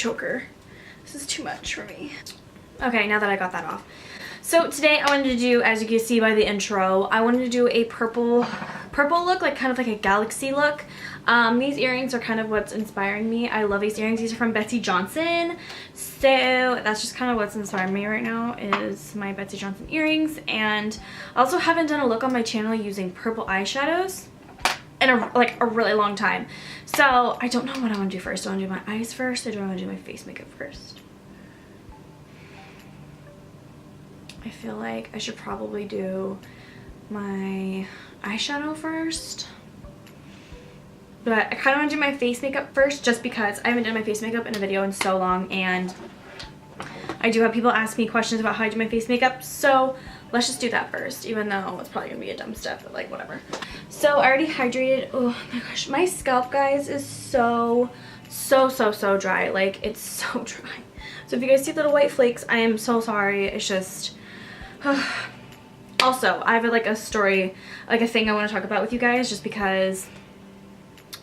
choker. This is too much for me. Okay, now that I got that off. So today I wanted to do, as you can see by the intro, I wanted to do a purple look, like kind of like a galaxy look. These earrings are kind of what's inspiring me. I love these earrings. These are from Betsey Johnson. So that's just kind of what's inspiring me right now is my Betsey Johnson earrings. And I also haven't done a look on my channel using purple eyeshadows in a really long time. So I don't know what I want to do first. Do I want to do my eyes first or do I want to do my face makeup first? I feel like I should probably do my eyeshadow first. But I kind of want to do my face makeup first just because I haven't done my face makeup in a video in so long, and I do have people ask me questions about how I do my face makeup, so let's just do that first, even though it's probably going to be a dumb step, but like whatever. So I already hydrated. Oh my gosh, my scalp, guys, is so dry. Like, it's so dry. So if you guys see little white flakes, I am so sorry. It's just... Also, I have like a story, like a thing I want to talk about with you guys, just because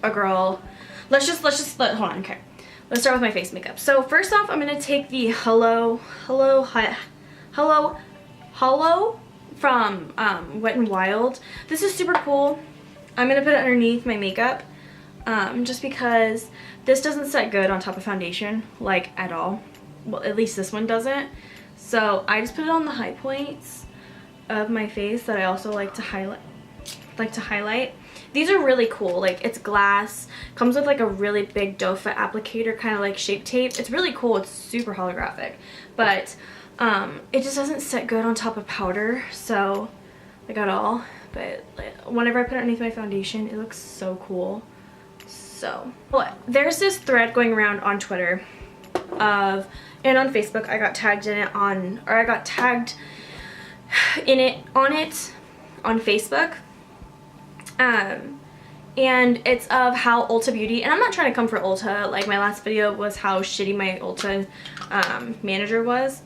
a girl, hold on, okay, let's start with my face makeup. So first off, I'm gonna take the Hello from Wet n Wild. This is super cool. I'm gonna put it underneath my makeup, just because this doesn't set good on top of foundation, like, at all. Well, at least this one doesn't. So I just put it on the high points of my face that I also like to highlight. These are really cool. Like, it's glass, comes with like a really big doe foot applicator, kind of like Shape Tape. It's really cool. It's super holographic, but it just doesn't set good on top of powder, so like at all. But like, whenever I put it underneath my foundation, it looks so cool. So there's this thread going around on Twitter and on Facebook. I got tagged in it on Facebook. And it's of how Ulta Beauty, and I'm not trying to come for Ulta, like my last video was how shitty my Ulta manager was,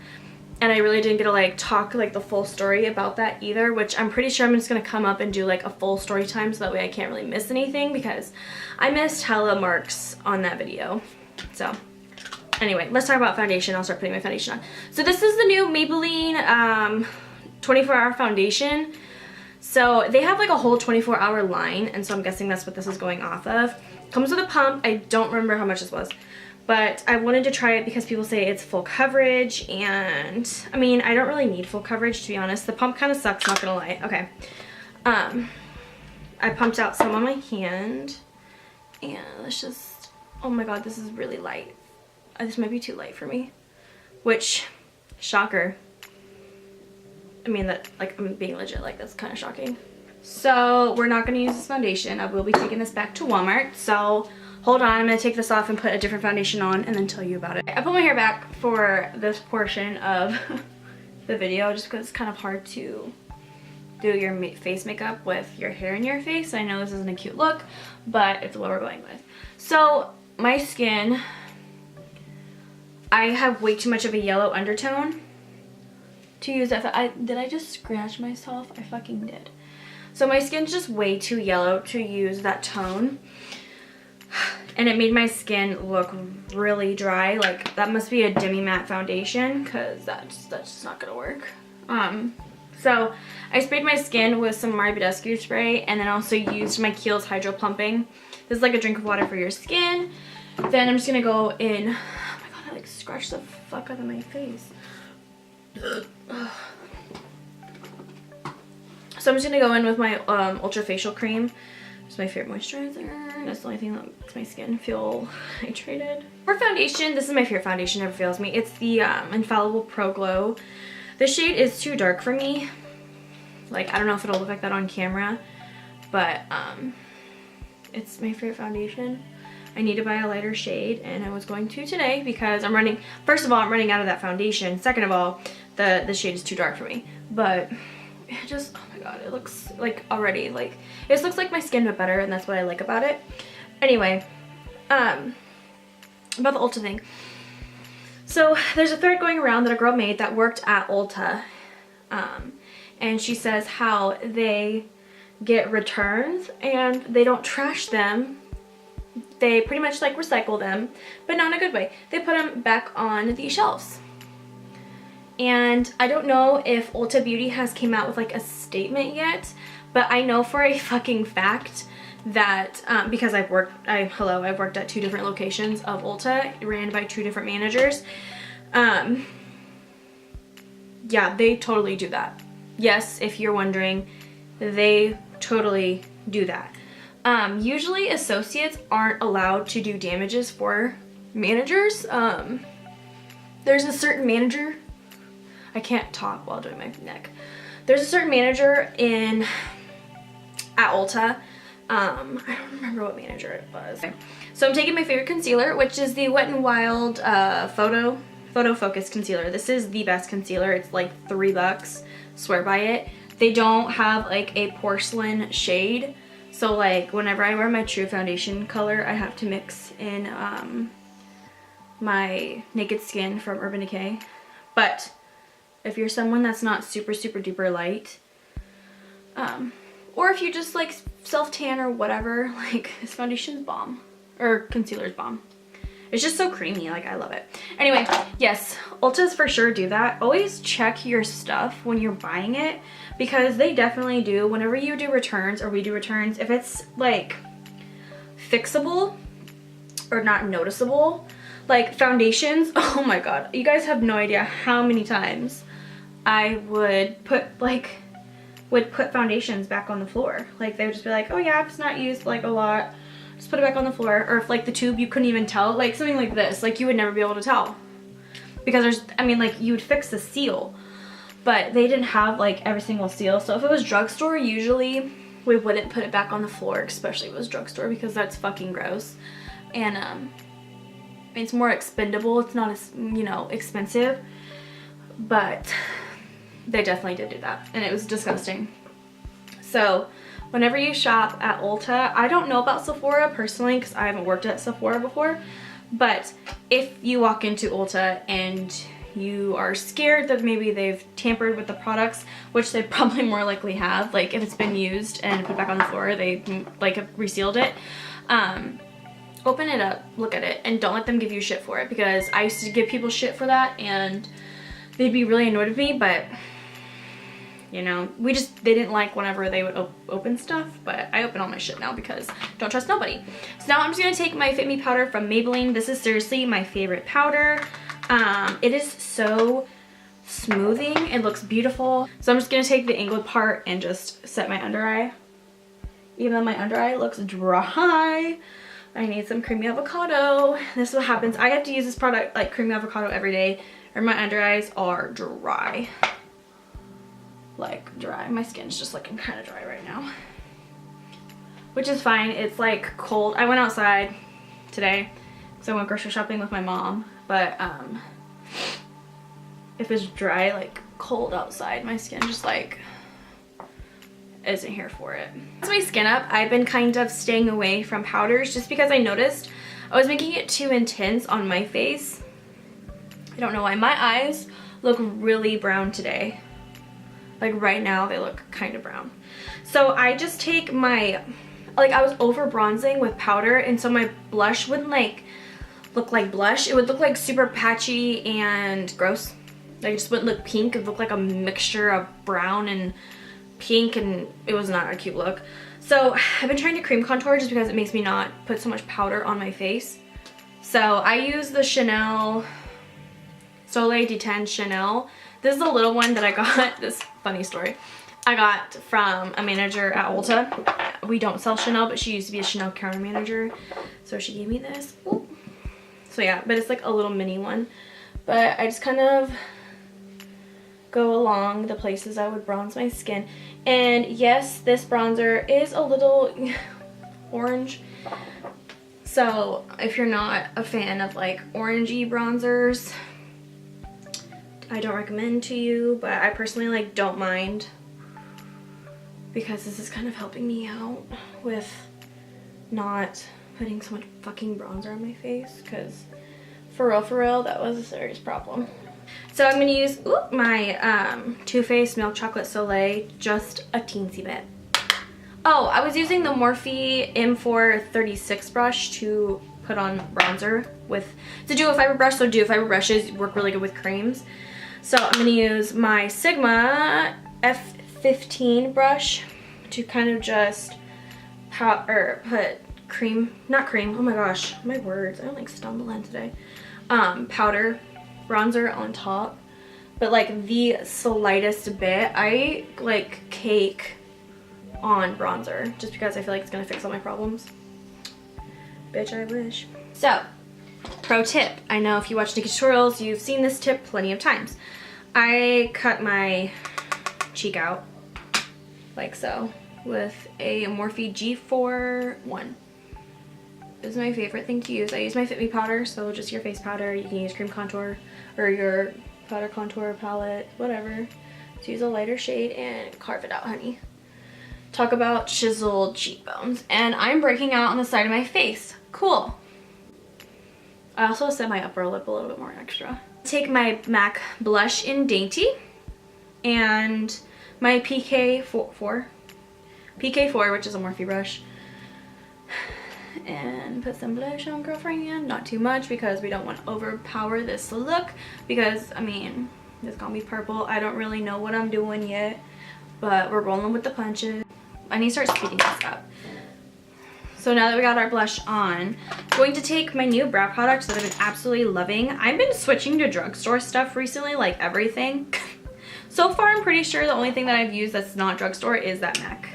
and I really didn't get to like talk like the full story about that either, which I'm pretty sure I'm just gonna come up and do like a full story time so that way I can't really miss anything, because I missed hella marks on that video. So anyway, let's talk about foundation. I'll start putting my foundation on. So this is the new Maybelline 24-hour foundation. So they have like a whole 24-hour line, and so I'm guessing that's what this is going off of. Comes with a pump. I don't remember how much this was, but I wanted to try it because people say it's full coverage, and I mean, I don't really need full coverage, to be honest. The pump kind of sucks, not gonna lie. Okay. I pumped out some on my hand, and let's just, oh my god, this is really light. This might be too light for me, which, shocker. I mean, that, like, I'm being legit, like, that's kind of shocking. So we're not going to use this foundation. I will be taking this back to Walmart. So hold on, I'm going to take this off and put a different foundation on and then tell you about it. I put my hair back for this portion of the video just because it's kind of hard to do your face makeup with your hair in your face. I know this isn't a cute look, but it's what we're going with. So my skin, I have way too much of a yellow undertone to use that. Did I just scratch myself? I fucking did. So my skin's just way too yellow to use that tone, and it made my skin look really dry. Like, that must be a demi matte foundation, because that's just not gonna work. So I sprayed my skin with some Mario Badescu spray, and then also used my Kiehl's Hydro Plumping. This is like a drink of water for your skin. Then I'm just gonna go in. Oh my god, I like scratched the fuck out of my face. So I'm just gonna go in with my Ultra Facial Cream. It's my favorite moisturizer. That's the only thing that makes my skin feel hydrated. For foundation, this is my favorite foundation, never fails me. It's the Infallible Pro Glow. The shade is too dark for me. Like, I don't know if it'll look like that on camera, but it's my favorite foundation. I need to buy a lighter shade, and I was going to today because I'm running, first of all, I'm running out of that foundation. Second of all, the shade is too dark for me. But it just, oh my god, it looks like already, like, it just looks like my skin but better, and that's what I like about it. Anyway, about the Ulta thing. So there's a thread going around that a girl made that worked at Ulta, and she says how they get returns and they don't trash them they pretty much like recycle them, but not in a good way. They put them back on the shelves. And I don't know if Ulta Beauty has came out with like a statement yet, but I know for a fucking fact that because I've worked at 2 different locations of Ulta ran by 2 different managers. Yeah, they totally do that. Yes, if you're wondering, they totally do that. Usually associates aren't allowed to do damages for managers. There's a certain manager, I can't talk while doing my neck. There's a certain manager at Ulta. I don't remember what manager it was. So I'm taking my favorite concealer, which is the Wet n Wild Photo Focus Concealer. This is the best concealer. It's like $3. Swear by it. They don't have like a porcelain shade. So like whenever I wear my True Foundation color, I have to mix in my Naked Skin from Urban Decay. But if you're someone that's not super duper light, or if you just like self-tan or whatever, like this foundation's bomb. Or concealer's bomb. It's just so creamy, like I love it. Anyway, yes, Ultas for sure do that. Always check your stuff when you're buying it, because they definitely do. Whenever you do returns, or we do returns, if it's like fixable or not noticeable, like foundations, oh my god, you guys have no idea how many times I would put foundations back on the floor. Like they would just be like, oh yeah, if it's not used like a lot, just put it back on the floor. Or if like the tube you couldn't even tell, like something like this, like you would never be able to tell, because there's, I mean, like you would fix the seal, but they didn't have like every single seal. So if it was drugstore, usually we wouldn't put it back on the floor, especially if it was drugstore, because that's fucking gross. And it's more expendable. It's not as, you know, expensive, but they definitely did do that, and it was disgusting. So whenever you shop at Ulta, I don't know about Sephora personally because I haven't worked at Sephora before, but if you walk into Ulta and you are scared that maybe they've tampered with the products, which they probably more likely have, like if it's been used and put back on the floor, they like have resealed it, open it up, look at it, and don't let them give you shit for it, because I used to give people shit for that and they'd be really annoyed with me. But you know, they didn't like whenever they would open stuff, but I open all my shit now because don't trust nobody. So now I'm just gonna take my Fit Me powder from Maybelline. This is seriously my favorite powder. It is so smoothing, it looks beautiful. So I'm just gonna take the angled part and just set my under eye. Even though my under eye looks dry, I need some creamy avocado. This is what happens. I have to use this product like creamy avocado every day, or my under eyes are dry. Like dry. My skin's just looking kind of dry right now, which is fine. It's like cold. I went outside today, so I went grocery shopping with my mom, but if it's dry, like cold outside, my skin just like isn't here for it. That's my skin up. I've been kind of staying away from powders just because I noticed I was making it too intense on my face. I don't know why. My eyes look really brown today. Like right now they look kind of brown. So I just take my, like I was over bronzing with powder, and so my blush wouldn't like look like blush. It would look like super patchy and gross. Like it just wouldn't look pink. It would look like a mixture of brown and pink, and it was not a cute look. So I've been trying to cream contour just because it makes me not put so much powder on my face. So I use the Chanel Soleil de Chanel. This is a little one that I got, this funny story, I got from a manager at Ulta. We don't sell Chanel, but she used to be a Chanel counter manager, so she gave me this. Ooh. So yeah, but it's like a little mini one. But I just kind of go along the places I would bronze my skin. And yes, this bronzer is a little orange. So if you're not a fan of like orangey bronzers, I don't recommend to you, but I personally like don't mind, because this is kind of helping me out with not putting so much fucking bronzer on my face, because for real, that was a serious problem. So I'm going to use my Too Faced Milk Chocolate Soleil, just a teensy bit. Oh, I was using the Morphe M4 36 brush to put on bronzer with, to do a fiber brush, so do fiber brushes work really good with creams. So I'm going to use my Sigma F15 brush to kind of just put cream, not cream, oh my gosh, my words, I don't like stumbling today. Powder bronzer on top, but like the slightest bit. I like cake on bronzer just because I feel like it's gonna fix all my problems. Bitch, I wish. So, pro tip. I know if you watch Nikki tutorials, you've seen this tip plenty of times. I cut my cheek out like so with a Morphe G4-1. This is my favorite thing to use. I use my Fit Me powder, so just your face powder. You can use cream contour or your powder contour palette, whatever. So use a lighter shade and carve it out, honey. Talk about chiseled cheekbones. And I'm breaking out on the side of my face. Cool. I also set my upper lip a little bit more extra. Take my MAC blush in Dainty and my PK4, which is a Morphe brush, and put some blush on, girlfriend. Not too much because we don't want to overpower this look, because I mean, it's gonna be purple. I don't really know what I'm doing yet, but we're rolling with the punches. I need to start speeding this up. So now that we got our blush on, I'm going to take my new brow products that I've been absolutely loving. I've been switching to drugstore stuff recently, like everything. So far, I'm pretty sure the only thing that I've used that's not drugstore is that MAC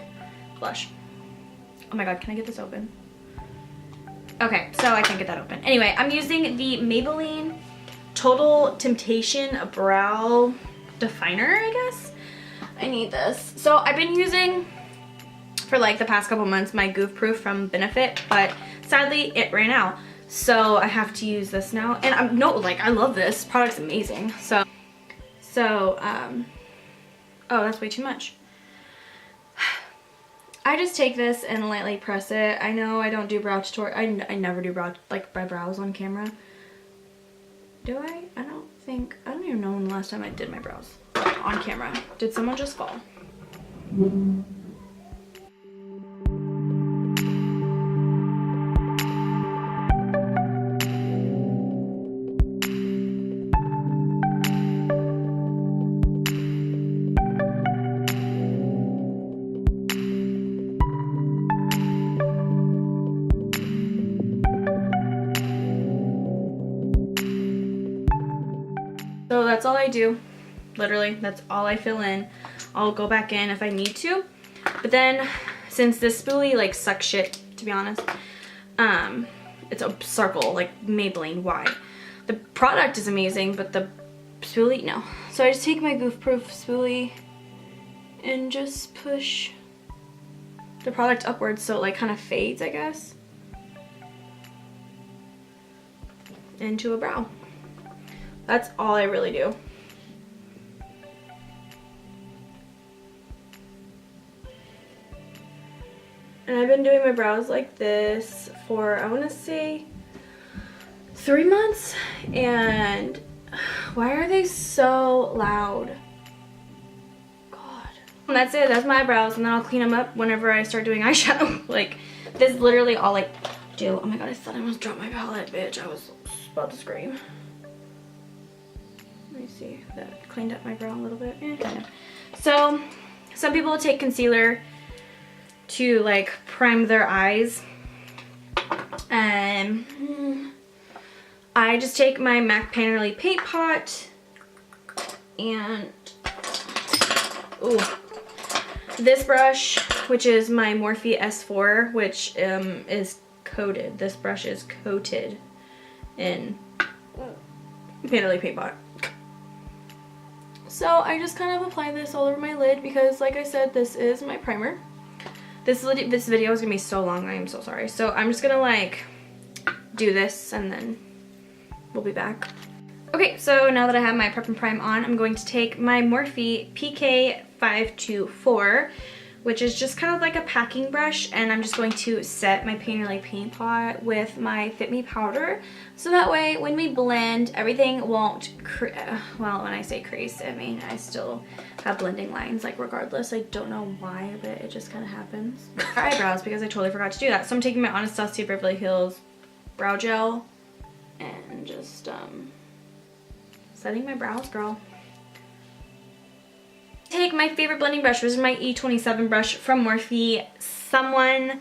blush. Oh my god, can I get this open? Okay, so I can't get that open. Anyway, I'm using the Maybelline Total Temptation Brow Definer, I guess. I need this. So I've been using, for like the past couple months, my Goof Proof from Benefit, but sadly it ran out. So I have to use this now. And I love this. Product's amazing. Oh, that's way too much. I just take this and lightly press it. I know I don't do brow tutorial. I never do my brows on camera. Do I? I don't even know when the last time I did my brows on camera. Did someone just fall? So that's all I do. Literally, that's all I fill in. I'll go back in if I need to. But then, since this spoolie like sucks shit, to be honest, it's a circle, like Maybelline, why? The product is amazing, but the spoolie, no. So I just take my Goof Proof spoolie and just push the product upwards so it like kind of fades, I guess, into a brow. That's all I really do. And I've been doing my brows like this for, I want to say, 3 months. And why are they so loud? God. And that's it. That's my brows. And then I'll clean them up whenever I start doing eyeshadow. Like, this is literally all I do. Oh my god, I thought I almost dropped my palette, bitch. I was about to scream. Let me see if that cleaned up my brow a little bit. Kind of. So, some people take concealer to like prime their eyes. And I just take my MAC Painterly Paint Pot and this brush, which is my Morphe S4, which is coated. This brush is coated in Painterly Paint Pot. So I just kind of apply this all over my lid because, like I said, this is my primer. This video is gonna be so long, I am so sorry. So I'm just gonna like do this and then we'll be back. Okay, so now that I have my prep and prime on, I'm going to take my Morphe PK524, which is just kind of like a packing brush, and I'm just going to set my Painterly paint pot with my Fit Me powder, so that way when we blend, everything won't, well, when I say crease, I mean I still have blending lines, like regardless. I don't know why, but it just kind of happens. Our eyebrows, because I totally forgot to do that. So I'm taking my Anastasia Beverly Hills brow gel and just setting my brows, girl. Take my favorite blending brush, which is my E27 brush from Morphe. Someone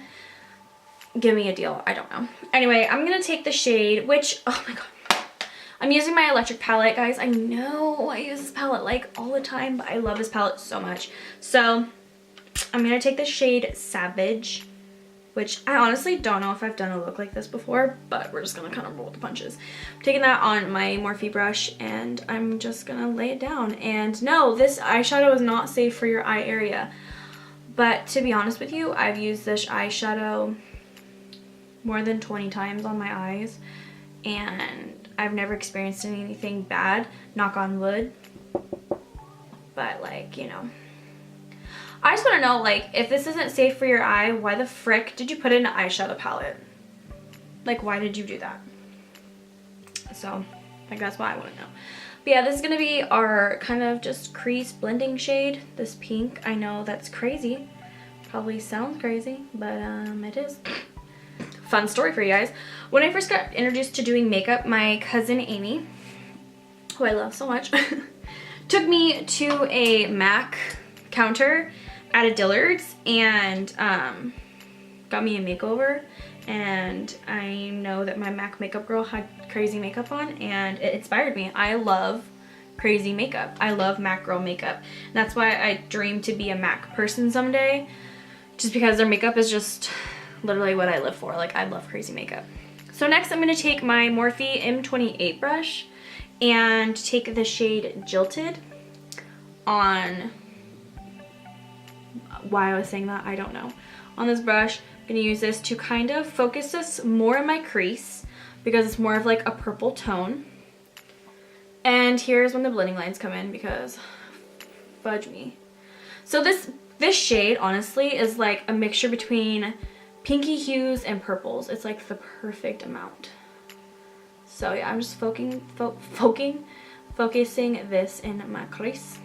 give me a deal, I don't know. Anyway, I'm gonna take the shade, which, oh my god, I'm using my electric palette, guys. I know I use this palette like all the time, but I love this palette so much. So I'm gonna take the shade Savage, which I honestly don't know if I've done a look like this before, but we're just gonna kind of roll with the punches. I'm taking that on my Morphe brush, and I'm just gonna lay it down. And no, this eyeshadow is not safe for your eye area. But to be honest with you, I've used this eyeshadow more than 20 times on my eyes, and I've never experienced anything bad, knock on wood. But like, you know, I just want to know, like, if this isn't safe for your eye, why the frick did you put it in an eyeshadow palette? Like, why did you do that? So, like, that's what I want to know. But yeah, this is going to be our kind of just crease blending shade, this pink. I know that's crazy. Probably sounds crazy, but it is. Fun story for you guys. When I first got introduced to doing makeup, my cousin Amy, who I love so much, took me to a MAC counter at a Dillard's and got me a makeover. And I know that my MAC makeup girl had crazy makeup on, and it inspired me. I love crazy makeup. I love MAC girl makeup. And that's why I dream to be a MAC person someday, just because their makeup is just literally what I live for. Like, I love crazy makeup. So next I'm going to take my Morphe M28 brush and take the shade Jilted on, why I was saying that, I don't know. On this brush, I'm going to use this to kind of focus this more in my crease because it's more of like a purple tone. And here's when the blending lines come in because fudge me. So this shade honestly is like a mixture between pinky hues and purples. It's like the perfect amount. So yeah, I'm just focusing this in my crease.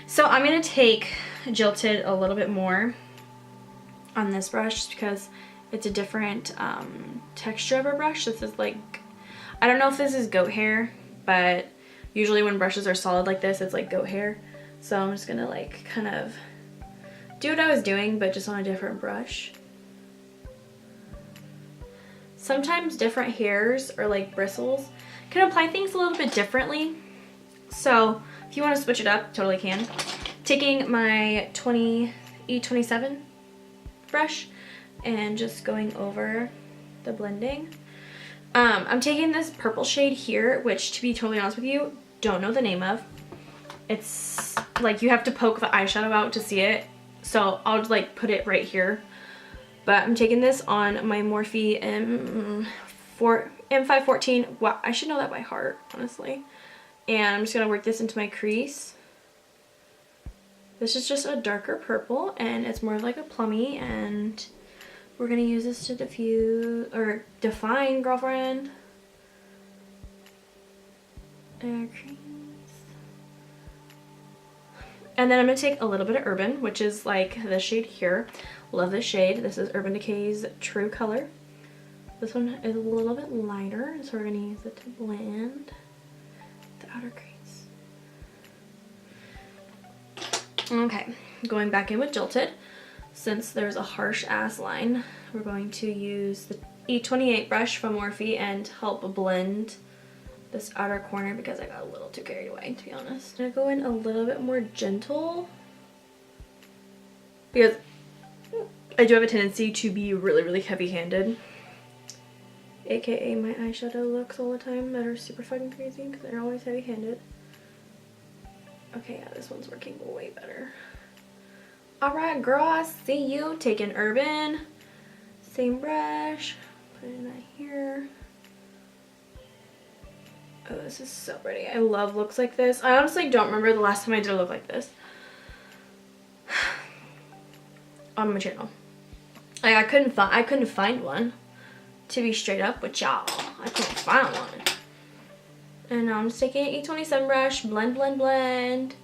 So I'm going to take Jilted a little bit more on this brush just because it's a different texture of a brush. This is like, I don't know if this is goat hair, but usually when brushes are solid like this, it's like goat hair. So I'm just going to like kind of do what I was doing, but just on a different brush. Sometimes different hairs or like bristles can apply things a little bit differently. So if you want to switch it up, totally can. Taking my E27 brush and just going over the blending. I'm taking this purple shade here, which to be totally honest with you, don't know the name of. It's like you have to poke the eyeshadow out to see it. So I'll like put it right here. But I'm taking this on my Morphe M514. Wow, I should know that by heart, honestly. And I'm just going to work this into my crease. This is just a darker purple, and it's more like a plummy, and we're going to use this to diffuse, or define, girlfriend. And then I'm going to take a little bit of Urban, which is like this shade here. Love this shade. This is Urban Decay's True Color. This one is a little bit lighter, so we're going to use it to blend the outer crease. Okay, going back in with Jilted. Since there's a harsh ass line, we're going to use the E28 brush from Morphe and help blend this outer corner because I got a little too carried away, to be honest. I'm gonna go in a little bit more gentle because I do have a tendency to be really, really heavy-handed. AKA my eyeshadow looks all the time that are super fucking crazy because they're always heavy-handed. Okay, yeah, this one's working way better. Alright, girl, I see you. Taking Urban. Same brush. Put it in here. Oh, this is so pretty. I love looks like this. I honestly don't remember the last time I did a look like this. on my channel. Like I couldn't find one, to be straight up with y'all. I couldn't find one. And now I'm just taking an E27 brush, blend, blend, blend.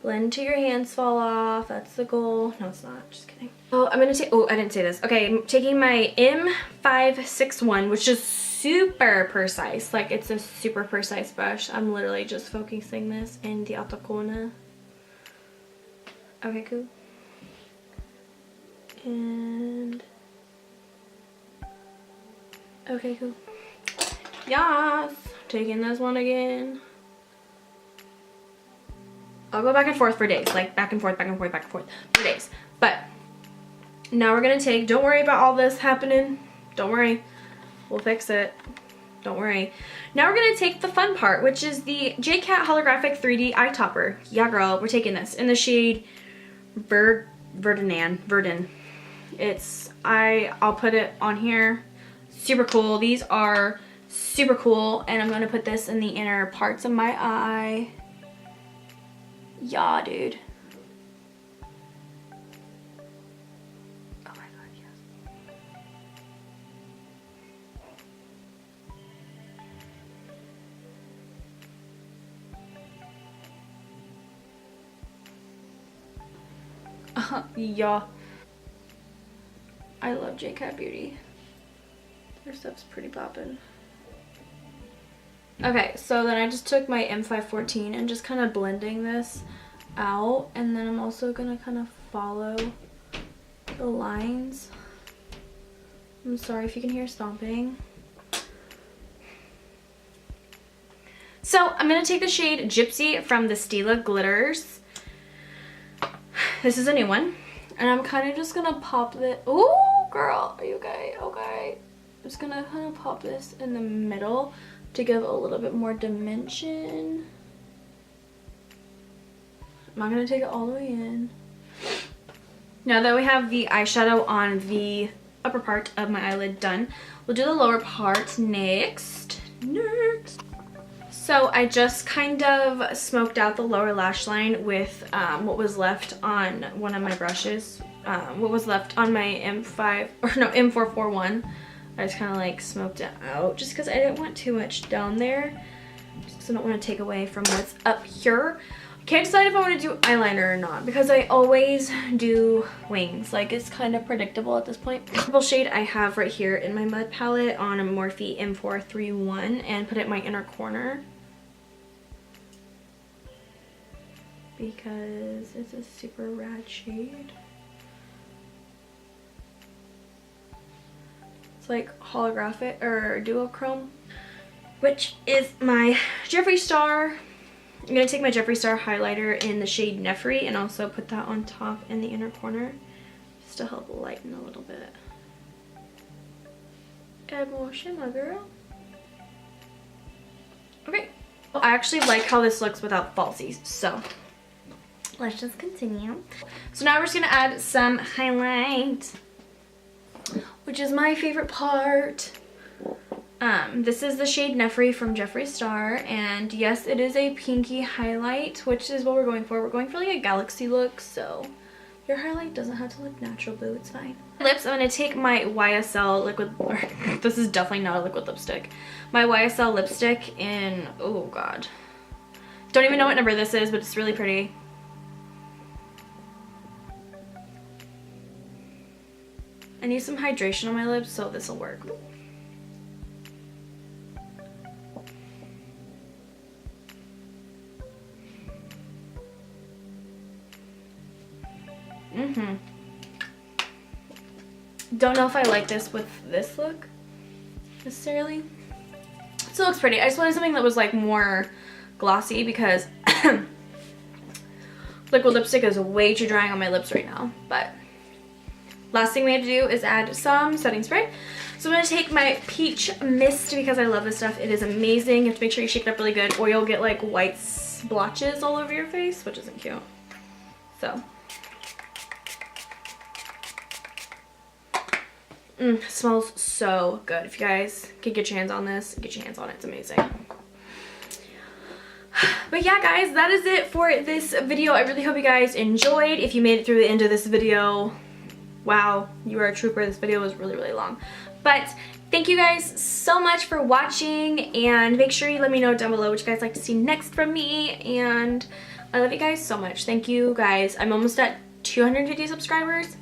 Blend till your hands fall off. That's the goal. No, it's not. Just kidding. Oh, I'm gonna take, oh, I didn't say this. Okay, I'm taking my M561, which is super precise. Like, it's a super precise brush. I'm literally just focusing this in the outer corner. Okay, cool. And okay, cool. Yes, taking this one again. I'll go back and forth for days, like back and forth, back and forth, back and forth for days. But now we're gonna take, don't worry about all this happening. Don't worry, we'll fix it. Don't worry. Now we're gonna take the fun part, which is the JCat Holographic 3D Eye Topper. Yeah, girl, we're taking this in the shade Verdin. I'll put it on here. Super cool. These are super cool, and I'm gonna put this in the inner parts of my eye. Yeah, dude. Oh my god, yes. Yeah. I love JCat Beauty. Their stuff's pretty poppin'. Okay, so then I just took my M514 and just kind of blending this out, and then I'm also gonna kind of follow the lines. I'm sorry if you can hear stomping. So I'm gonna take the shade Gypsy from the Stila Glitters. This is a new one, and I'm kind of just gonna pop it. Oh, girl, are you okay? Okay. I'm just gonna kind of pop this in the middle to give a little bit more dimension. I'm not gonna take it all the way in. Now that we have the eyeshadow on the upper part of my eyelid done, we'll do the lower part next. So I just kind of smoked out the lower lash line with what was left on one of my brushes. What was left on my M441. I just kind of like smoked it out just because I didn't want too much down there. Just because I don't want to take away from what's up here. Can't decide if I want to do eyeliner or not because I always do wings. Like, it's kind of predictable at this point. The purple shade I have right here in my mud palette on a Morphe M431 and put it in my inner corner because it's a super rad shade. It's like holographic or duochrome, which is my Jeffree Star. I'm going to take my Jeffree Star highlighter in the shade Nefri and also put that on top in the inner corner just to help lighten a little bit. Add more shimmer, girl. Okay. I actually like how this looks without falsies, so let's just continue. So now we're just going to add some highlight, which is my favorite part. This is the shade Nefri from Jeffree Star, and yes, it is a pinky highlight, which is what we're going for. We're going for like a galaxy look, so your highlight doesn't have to look natural, boo, it's fine. Lips, I'm going to take my YSL liquid, or this is definitely not a liquid lipstick, my YSL lipstick in, oh god, don't even know what number this is, but it's really pretty. I need some hydration on my lips, so this will work. Don't know if I like this with this look necessarily. It still looks pretty. I just wanted something that was like more glossy because liquid lipstick is way too drying on my lips right now. But last thing we have to do is add some setting spray. So I'm going to take my Peach Mist because I love this stuff. It is amazing. You have to make sure you shake it up really good or you'll get like white splotches all over your face, which isn't cute. So. Smells so good. If you guys can get your hands on this, get your hands on it. It's amazing. But yeah, guys, that is it for this video. I really hope you guys enjoyed. If you made it through the end of this video, wow, you are a trooper. This video was really, really long. But thank you guys so much for watching, and make sure you let me know down below what you guys like to see next from me, and I love you guys so much. Thank you guys. I'm almost at 250 subscribers,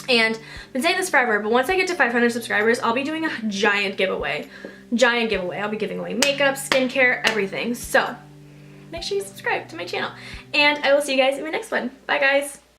and I've been saying this forever, but once I get to 500 subscribers, I'll be doing a giant giveaway. Giant giveaway. I'll be giving away makeup, skincare, everything. So make sure you subscribe to my channel, and I will see you guys in my next one. Bye guys.